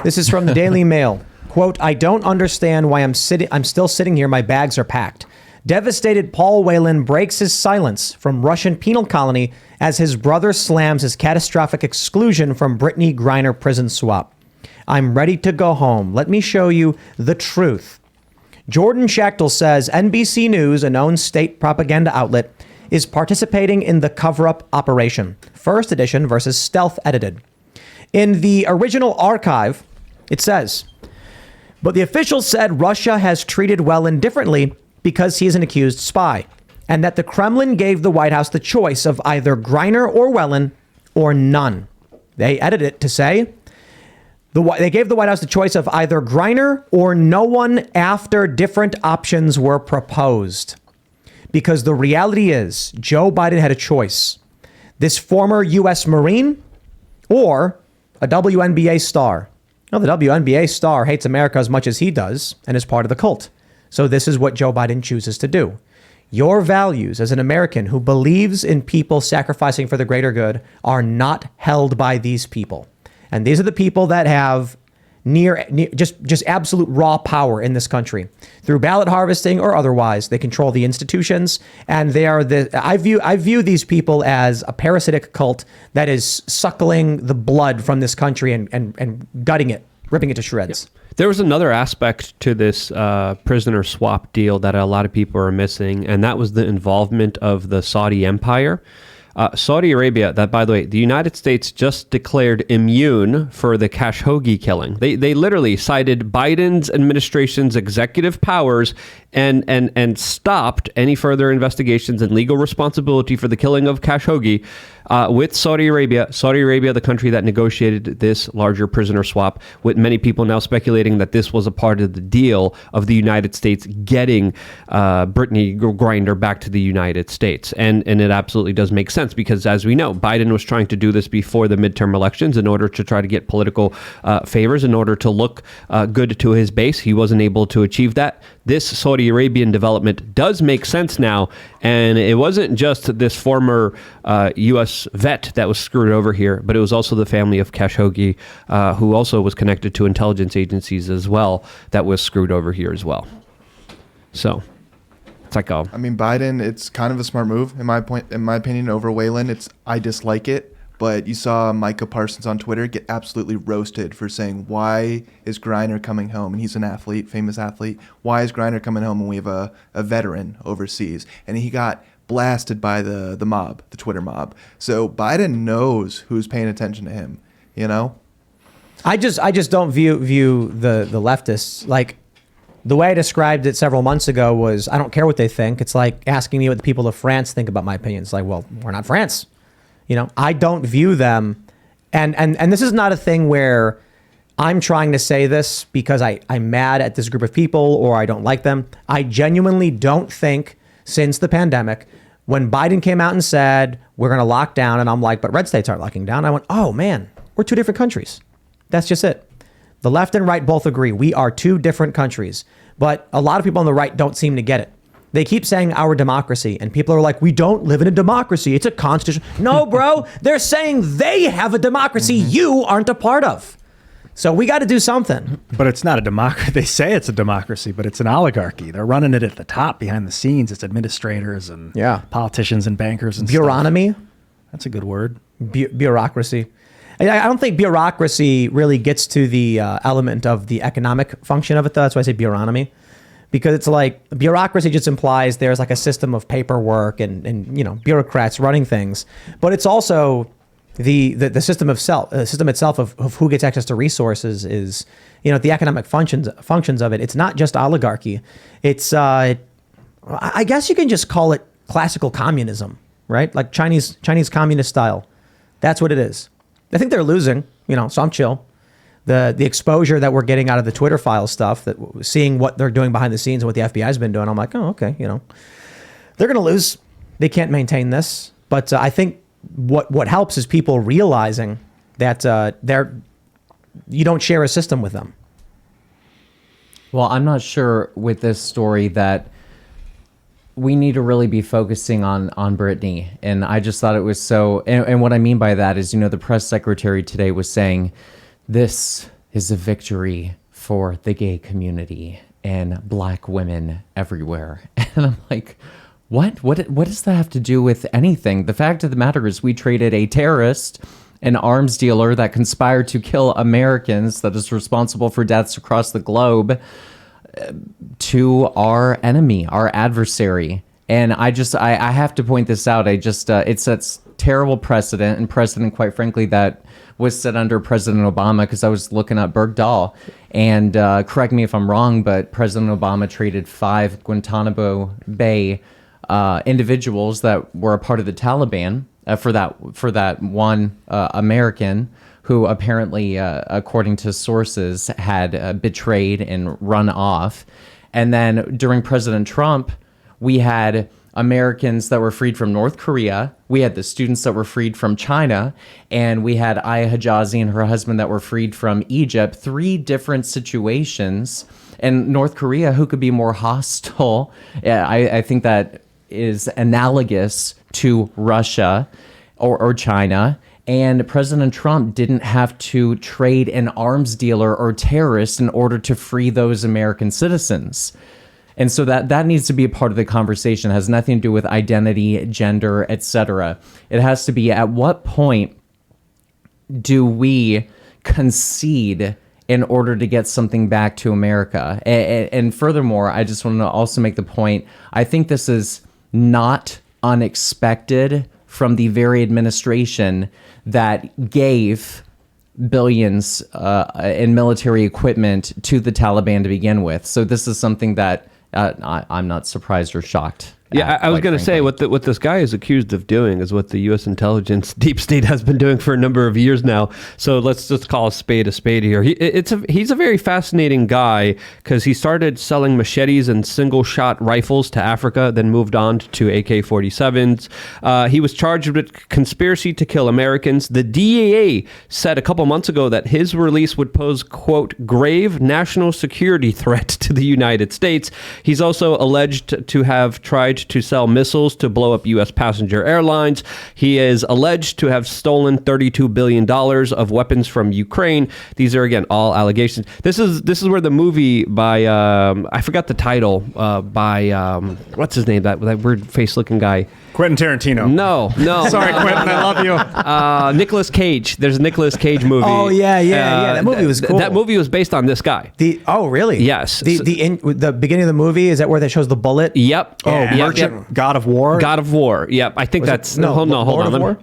This is from the Daily Mail. Quote, I don't understand why I'm still sitting here. My bags are packed. Devastated Paul Whelan breaks his silence from Russian penal colony as his brother slams his catastrophic exclusion from Brittney Griner prison swap. I'm ready to go home. Let me show you the truth. Jordan Schachtel says NBC News, a known state propaganda outlet, is participating in the cover-up operation. First edition versus stealth edited. In the original archive, it says, but the official said Russia has treated Whelan differently because he is an accused spy, and that the Kremlin gave the White House the choice of either Griner or Whelan or none. They edited it to say, they gave the White House the choice of either Griner or no one after different options were proposed. Because the reality is, Joe Biden had a choice. This former U.S. Marine or a WNBA star. Now, the WNBA star hates America as much as he does and is part of the cult. So this is what Joe Biden chooses to do. Your values as an American who believes in people sacrificing for the greater good are not held by these people. And these are the people that have near just absolute raw power in this country through ballot harvesting or otherwise. They control the institutions, and they are I view these people as a parasitic cult that is suckling the blood from this country and gutting it, ripping it to shreds. Yep. There was another aspect to this prisoner swap deal that a lot of people are missing, and that was the involvement of the Saudi empire. Saudi Arabia, that, by the way, the United States just declared immune for the Khashoggi killing. They literally cited Biden's administration's executive powers and stopped any further investigations and legal responsibility for the killing of Khashoggi with Saudi Arabia. Saudi Arabia, the country that negotiated this larger prisoner swap, with many people now speculating that this was a part of the deal of the United States getting Brittney Griner back to the United States. And it absolutely does make sense because, as we know, Biden was trying to do this before the midterm elections in order to try to get political favors, in order to look good to his base. He wasn't able to achieve that. This Saudi Arabian development does make sense now. And it wasn't just this former U.S. vet that was screwed over here, but it was also the family of Khashoggi, who also was connected to intelligence agencies as well, that was screwed over here as well. So it's like, I mean, Biden, it's kind of a smart move in my opinion, over Whelan. I dislike it. But you saw Micah Parsons on Twitter get absolutely roasted for saying, why is Griner coming home? And he's an athlete, famous athlete. Why is Griner coming home when we have a veteran overseas? And he got blasted by the mob, the Twitter mob. So Biden knows who's paying attention to him, you know? I just don't view the leftists. Like, the way I described it several months ago was, I don't care what they think. It's like asking me what the people of France think about my opinion. It's like, well, we're not France. You know, I don't view them. And this is not a thing where I'm trying to say this because I'm mad at this group of people or I don't like them. I genuinely don't think since the pandemic, when Biden came out and said, we're going to lock down, and I'm like, but red states aren't locking down. I went, oh man, we're two different countries. That's just it. The left and right both agree. We are two different countries. But a lot of people on the right don't seem to get it. They keep saying our democracy, and people are like, we don't live in a democracy. It's a constitution. No, bro, they're saying they have a democracy you aren't a part of. So we got to do something. But it's not a democracy. They say it's a democracy, but it's an oligarchy. They're running it at the top behind the scenes. It's administrators and politicians and bankers and bureaucracy. That's a good word. Bureaucracy. I don't think bureaucracy really gets to the element of the economic function of it, though. That's why I say bureaucracy. Because it's like bureaucracy just implies there's like a system of paperwork and you know, bureaucrats running things, but it's also the system itself of who gets access to resources is, you know, the economic functions of it. It's not just oligarchy. It's I guess you can just call it classical communism, right? Like Chinese communist style. That's what it is. I think they're losing, you know, so I'm chill. The exposure that we're getting out of the Twitter file stuff, that seeing what they're doing behind the scenes and what the FBI's been doing, I'm like, oh, okay, you know, they're going to lose. They can't maintain this. But I think what helps is people realizing that you don't share a system with them. Well, I'm not sure with this story that we need to really be focusing on Brittney. And I just thought it was so, and what I mean by that is, you know, the press secretary today was saying this is a victory for the gay community and black women everywhere. And I'm like, what does that have to do with anything? The fact of the matter is we traded a terrorist, an arms dealer that conspired to kill Americans, that is responsible for deaths across the globe, to our enemy, our adversary. And I have to point this out. It sets terrible precedent, and precedent, quite frankly, that was set under President Obama, because I was looking at Bergdahl, and correct me if I'm wrong, but President Obama traded 5 Guantanamo Bay individuals that were a part of the Taliban for that one American who apparently, according to sources, had betrayed and run off. And then during President Trump, we had Americans that were freed from North Korea. We had the students that were freed from China, and we had Aya Hijazi and her husband that were freed from Egypt. 3 different situations. And North Korea, who could be more hostile? I think that is analogous to Russia or China. And President Trump didn't have to trade an arms dealer or terrorist in order to free those American citizens. And so that needs to be a part of the conversation. It has nothing to do with identity, gender, etc. It has to be, at what point do we concede in order to get something back to America? And furthermore, I just want to also make the point, I think this is not unexpected from the very administration that gave billions in military equipment to the Taliban to begin with. So this is something that I'm not surprised or shocked. Yeah, I was going to say what this guy is accused of doing is what the U.S. intelligence deep state has been doing for a number of years now. So let's just call a spade here. He's a very fascinating guy because he started selling machetes and single-shot rifles to Africa, then moved on to AK-47s. He was charged with conspiracy to kill Americans. The DEA said a couple months ago that his release would pose, quote, grave national security threat to the United States. He's also alleged to have tried to sell missiles to blow up U.S. passenger airlines. He is alleged to have stolen $32 billion of weapons from Ukraine. These are, again, all allegations. This is where the movie by, I forgot the title, by, what's his name, that weird face-looking guy? Quentin Tarantino. No. Sorry, Quentin, I love you. Nicolas Cage. There's a Nicolas Cage movie. Oh, yeah. That movie was cool. That movie was based on this guy. Oh, really? Yes. The beginning of the movie, is that where that shows the bullet? Yep. Merchant, God of War. God of War. Yep. I think that's... Hold on.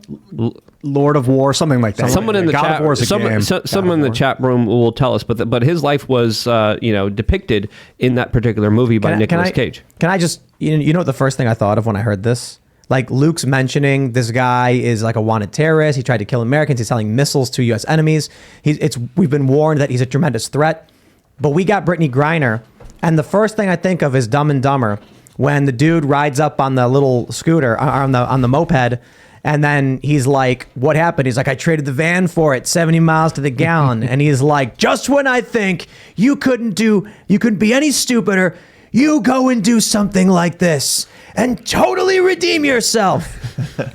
Lord of War, something like that. Someone in the God of War is a game. Someone in the chat room will tell us, but his life was depicted in that particular movie by Nicolas Cage. Can I just... You know what the first thing I thought of when I heard this? Like, Luke's mentioning this guy is like a wanted terrorist. He tried to kill Americans. He's selling missiles to U.S. enemies. We've been warned that he's a tremendous threat. But we got Brittney Griner, and the first thing I think of is Dumb and Dumber, when the dude rides up on the little scooter, on the moped, and then he's like, what happened? He's like, I traded the van for it, 70 miles to the gallon. And he's like, just when I think you couldn't be any stupider, you go and do something like this and totally redeem yourself.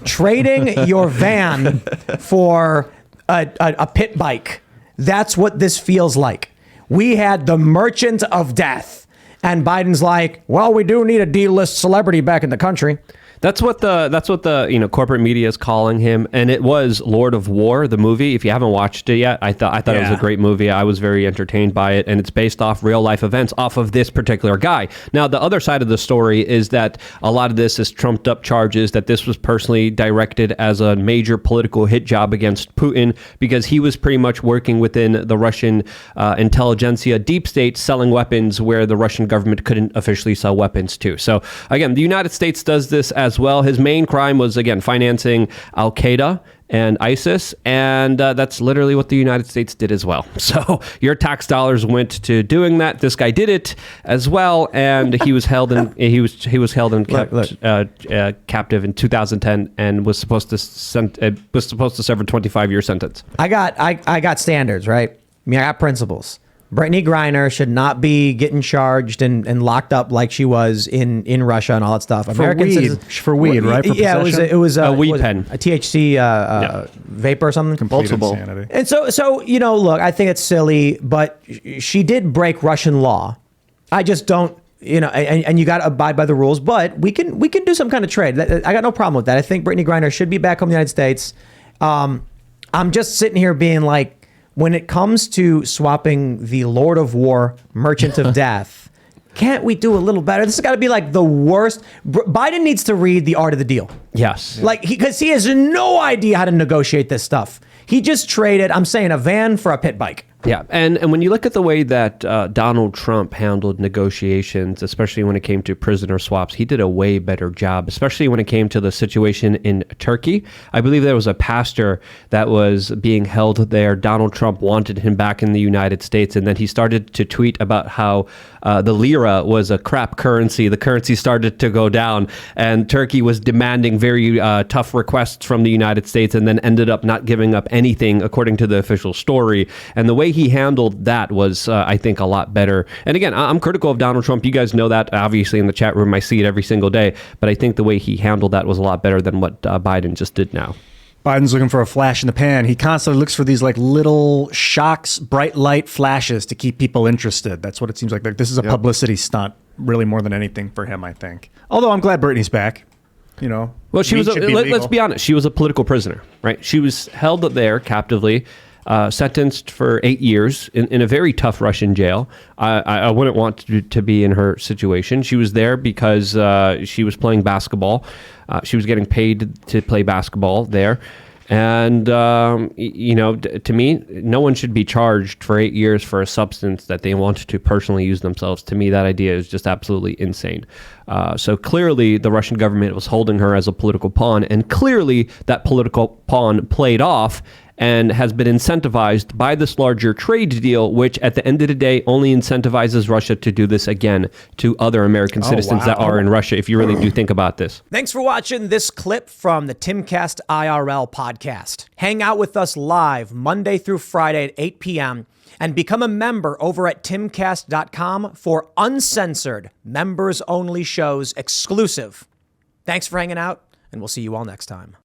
Trading your van for a pit bike. That's what this feels like. We had the merchant of death. And Biden's like, well, we do need a D-list celebrity back in the country. That's what the corporate media is calling him, and it was Lord of War, the movie. If you haven't watched it yet, I thought it was a great movie. I was very entertained by it, and it's based off real life events, off of this particular guy. Now, the other side of the story is that a lot of this is trumped up charges that this was personally directed as a major political hit job against Putin, because he was pretty much working within the Russian intelligentsia deep state, selling weapons where the Russian government couldn't officially sell weapons to. So again, the United States does this as well. His main crime was, again, financing Al-Qaeda and ISIS, and that's literally what the United States did as well. So your tax dollars went to doing that. This guy did it as well, and he was held in captive in 2010 and was supposed to serve a 25-year sentence. I got standards, right? I mean, I got principles. Brittney Griner should not be getting charged and locked up like she was in Russia and all that stuff. For weed, right? For yeah, possession? it was a weed was pen, a THC vapor or something. Multiple. Insanity. And so look, I think it's silly, but she did break Russian law. I just don't. And you got to abide by the rules, but we can do some kind of trade. I got no problem with that. I think Brittney Griner should be back home in the United States. I'm just sitting here being like, when it comes to swapping the Lord of War, Merchant of Death, can't we do a little better? This has got to be like the worst. Biden needs to read The Art of the Deal. Yes. Because he has no idea how to negotiate this stuff. He just traded, I'm saying, a van for a pit bike. Yeah, and when you look at the way that Donald Trump handled negotiations, especially when it came to prisoner swaps, he did a way better job, especially when it came to the situation in Turkey. I believe there was a pastor that was being held there. Donald Trump wanted him back in the United States, and then he started to tweet about how the lira was a crap currency. The currency started to go down, and Turkey was demanding very tough requests from the United States, and then ended up not giving up anything, according to the official story. And the way he handled that was, I think, a lot better. And again, I'm critical of Donald Trump. You guys know that, obviously, in the chat room. I see it every single day. But I think the way he handled that was a lot better than what Biden just did now. Biden's looking for a flash in the pan. He constantly looks for these like little shocks, bright light flashes to keep people interested. That's what it seems like. This is a publicity stunt, really, more than anything for him, I think. Although I'm glad Brittney's back. Well, she was. Let's be honest. She was a political prisoner, right? She was held there captively. Sentenced for 8 years in a very tough Russian jail. I wouldn't want to be in her situation. She was there because she was playing basketball. She was getting paid to play basketball there. And, to me, no one should be charged for 8 years for a substance that they want to personally use themselves. To me, that idea is just absolutely insane. So clearly, the Russian government was holding her as a political pawn, and clearly that political pawn played off and has been incentivized by this larger trade deal, which at the end of the day only incentivizes Russia to do this again to other American citizens that are in Russia, if you really do think about this. Thanks for watching this clip from the Timcast IRL podcast. Hang out with us live Monday through Friday at 8 p.m. and become a member over at timcast.com for uncensored, members-only shows exclusive. Thanks for hanging out, and we'll see you all next time.